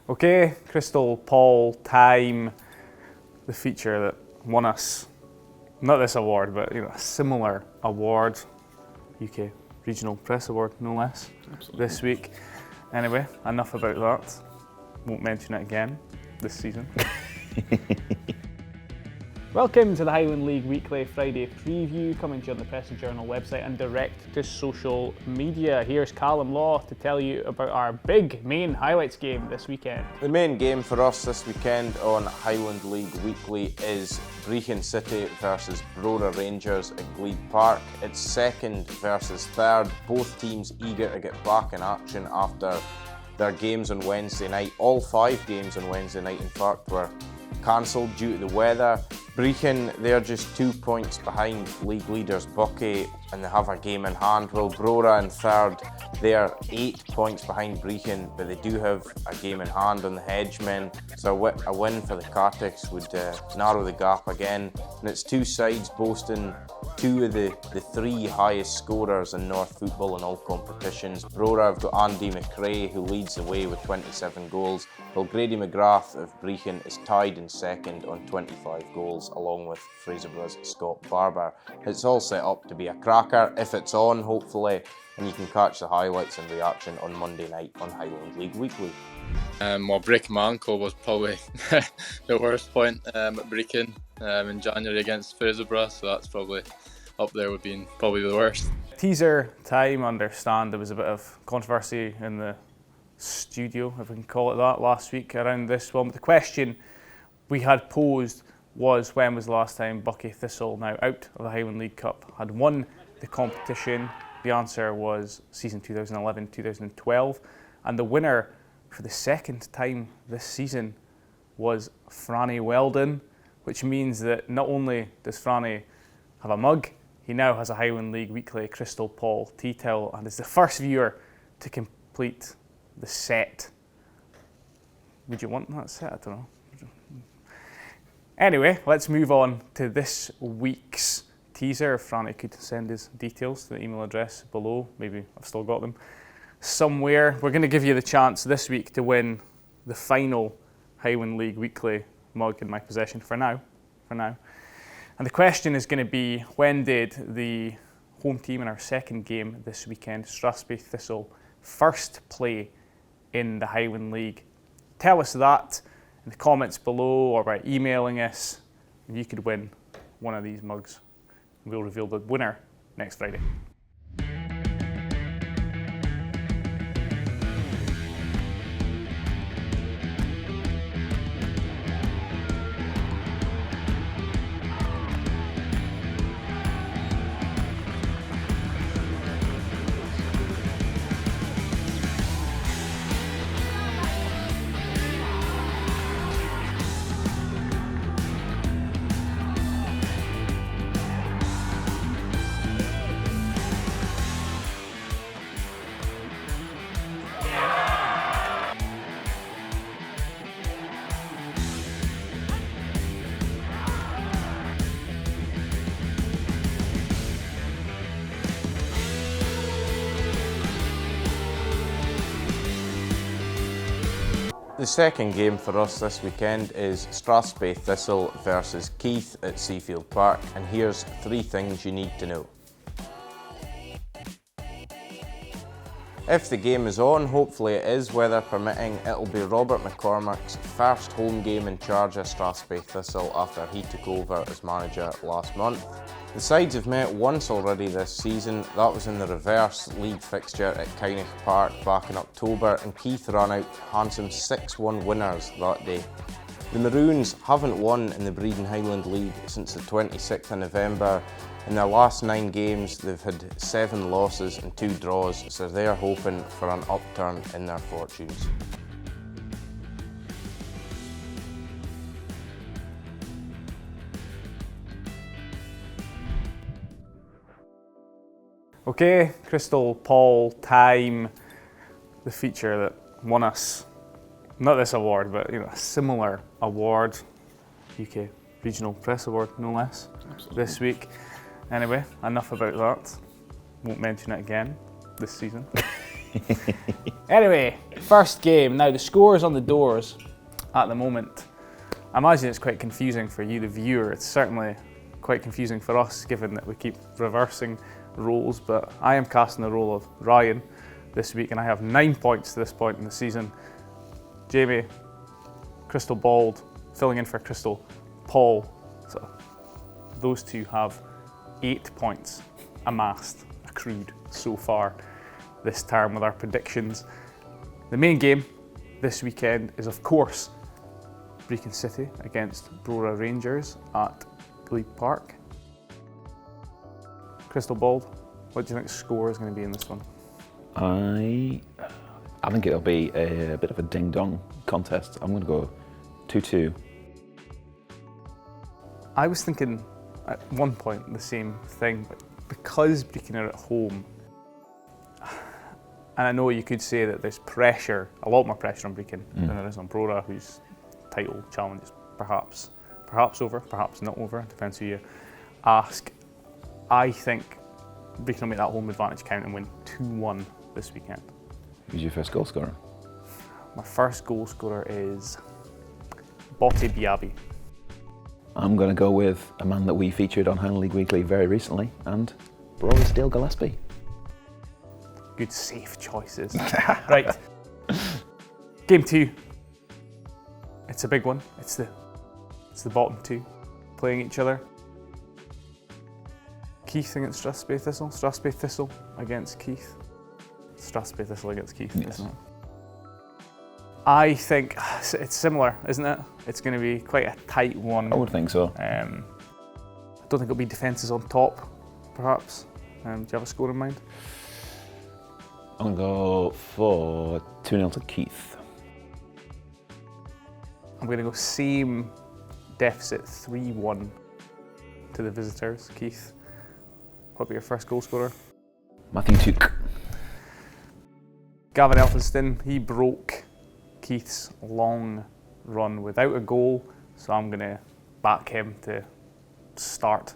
Okay, Crystal Paul time, the feature that won us, not this award, but a similar award, UK Regional Press Award, no less, Absolutely. this week. Anyway, enough about that. Won't mention it again this season. Welcome to the Highland League Weekly Friday preview, coming to you on the Press and Journal website and direct to social media. Here's Callum Law to tell you about our big main highlights game this weekend. The main game for us this weekend on Highland League Weekly is Brechin City versus Brora Rangers at Glebe Park. It's second versus third, both teams eager to get back in action after their games on Wednesday night. All 5 games on Wednesday night, in fact, were cancelled due to the weather. Brechin, they're just 2 points behind league leaders Buckie, and they have a game in hand, while Brora in third, they're 8 points behind Brechin, but they do have a game in hand on the Hedgemen, so a win for the Cartix would narrow the gap again, and it's two sides boasting 2 of the 3 highest scorers in North football in all competitions. Brora have got Andy McRae, who leads the way with 27 goals, while Grady McGrath of Brechin is tied in second on 25 goals, along with Fraserborough's Scott Barber. It's all set up to be a cracker, if it's on, hopefully, and you can catch the highlights and reaction on Monday night on Highland League Weekly. Well, breaking my ankle was probably the worst point at Brechin in January against Fraserburgh, so that's probably up there with being probably the worst. Teaser time, understand there was a bit of controversy in the studio, if we can call it that, last week around this one. But the question we had posed was, when was the last time Buckie Thistle, now out of the Highland League Cup, had won the competition? The answer was season 2011-2012, and the winner for the second time this season was Franny Weldon, which means that not only does Franny have a mug, he now has a Highland League Weekly Crystal Paul tea towel, and is the first viewer to complete the set. Would you want that set? I don't know. Anyway, let's move on to this week's teaser. If Franny could send his details to the email address below, maybe I've still got them somewhere. We're going to give you the chance this week to win the final Highland League Weekly mug in my possession for now. And the question is going to be, when did the home team in our second game this weekend, Strathspey Thistle, first play in the Highland League? Tell us that in the comments below or by emailing us, and you could win one of these mugs. We'll reveal the winner next Friday. The second game for us this weekend is Strathspey Thistle versus Keith at Seafield Park, and here's 3 things you need to know. If the game is on, hopefully it is, weather permitting, it'll be Robert McCormack's first home game in charge of Strathspey Thistle after he took over as manager last month. The sides have met once already this season. That was in the reverse league fixture at Kynoch Park back in October, and Keith ran out handsome 6-1 winners that day. The Maroons haven't won in the Brechin Highland League since the 26th of November. In their last 9 games, they've had 7 losses and 2 draws, so they're hoping for an upturn in their fortunes. Okay, Crystal Paul time, the feature that won us, not this award, but a similar award, UK Regional Press Award, no less, this week. Anyway, enough about that. Won't mention it again this season. Anyway, first game. Now the scores on the doors at the moment. I imagine it's quite confusing for you, the viewer. It's certainly quite confusing for us, given that we keep reversing roles. But I am casting the role of Ryan this week, and I have 9 points to this point in the season. Jamie, Crystal Bald, filling in for Crystal Paul. So those two have 8 points amassed, accrued so far this term with our predictions. The main game this weekend is, of course, Brechin City against Brora Rangers at Glebe Park. Crystal Bald, what do you think the score is going to be in this one? I think it'll be a bit of a ding-dong contest. I'm going to go 2-2. I was thinking at one point the same thing, but because Brechin are at home, and I know you could say that there's pressure, a lot more pressure on Brechin than there is on Brora, whose title challenge is perhaps over, perhaps not over, depends who you ask. I think Brechin will make that home advantage count and win 2-1 this weekend. Who's your first goal scorer? My first goal scorer is Botte Biabi. I'm going to go with a man that we featured on Highland League Weekly very recently, and Brora Gillespie. Good safe choices. Right. Game 2. It's a big one. It's the bottom two playing each other. Keith against Strathspey Thistle. Strathspey Thistle against Keith. Strathspey Thistle against Keith, yes. Isn't it? I think it's similar, isn't it? It's going to be quite a tight one. I would think so. I don't think it'll be defences on top, perhaps. Do you have a score in mind? I'm going to go for 2-0 to Keith. I'm going to go same deficit, 3-1 to the visitors. Keith, what will be your first goal scorer? Matthew Tuke. Gavin Elphinston, he broke Keith's long run without a goal, so I'm going to back him to start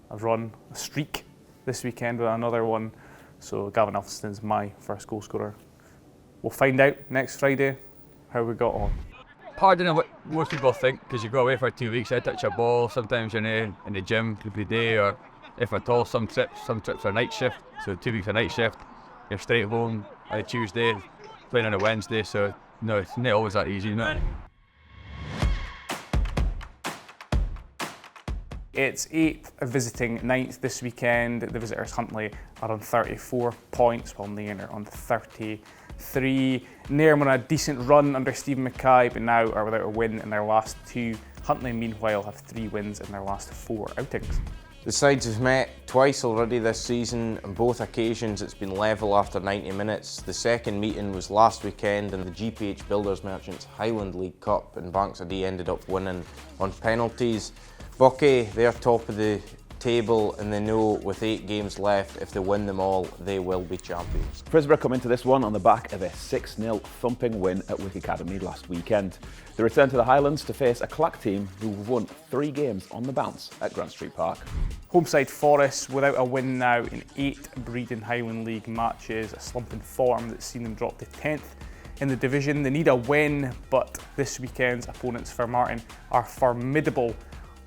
a streak this weekend with another one. So Gavin Elphinston's my first goal scorer. We'll find out next Friday how we got on. Harder than what most people think, because you go away for 2 weeks, I touch a ball, sometimes you're in the gym every day, or if at all, some trips are night shift, so 2 weeks a night shift, you're straight home on a Tuesday, playing on a Wednesday, so no, it's not always that easy, no. It's 8th visiting 9th this weekend. The visitors Huntly are on 34 points, while Nairn are on 33. Nairn on a decent run under Stephen Mackay, but now are without a win in their last 2. Huntly, meanwhile, have 3 wins in their last 4 outings. The sides have met twice already this season. On both occasions it's been level after 90 minutes. The second meeting was last weekend in the GPH Builders Merchants Highland League Cup, and Bankside ended up winning on penalties. Buckie, they're top of the table, and they know with 8 games left, if they win them all, they will be champions. Frisborough come into this one on the back of a 6-0 thumping win at Wick Academy last weekend. They return to the Highlands to face a Clack team who won 3 games on the bounce at Grant Street Park. Homeside Forest without a win now in 8 Breedon Highland League matches, a slump in form that's seen them drop to 10th in the division. They need a win, but this weekend's opponents for Martin are formidable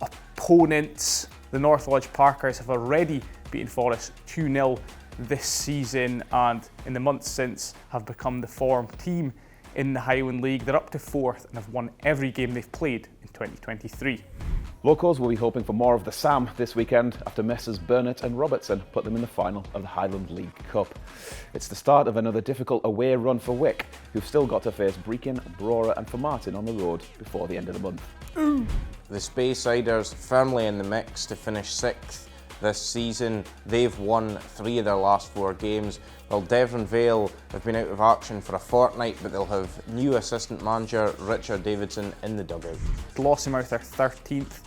opponents. The North Lodge Parkers have already beaten Forest 2-0 this season, and in the months since have become the form team in the Highland League. They're up to 4th and have won every game they've played in 2023. Locals will be hoping for more of the Sam this weekend after Messrs Burnett and Robertson put them in the final of the Highland League Cup. It's the start of another difficult away run for Wick, who've still got to face Brechin, Brora and Formartine on the road before the end of the month. The Spaysiders firmly in the mix to finish 6th this season. They've won 3 of their last 4 games, while Devon Vale have been out of action for a fortnight, but they'll have new assistant manager Richard Davidson in the dugout. Lossiemouth are 13th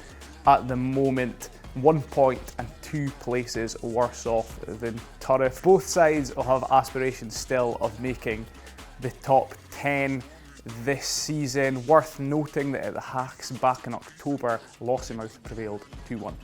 at the moment, 1 point and 2 places worse off than Turriff. Both sides will have aspirations still of making the top 10 this season. Worth noting that at the Hacks back in October, Lossiemouth prevailed 2-1.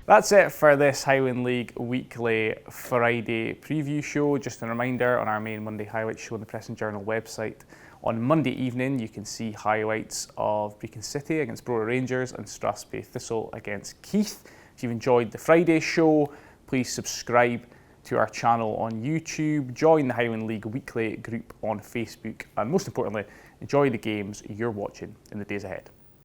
That's it for this Highland League Weekly Friday preview show. Just a reminder, on our main Monday highlights show on the Press and Journal website, on Monday evening you can see highlights of Brechin City against Brora Rangers and Strathspey Thistle against Keith. If you've enjoyed the Friday show, please subscribe to our channel on YouTube, join the Highland League Weekly group on Facebook, and most importantly, enjoy the games you're watching in the days ahead.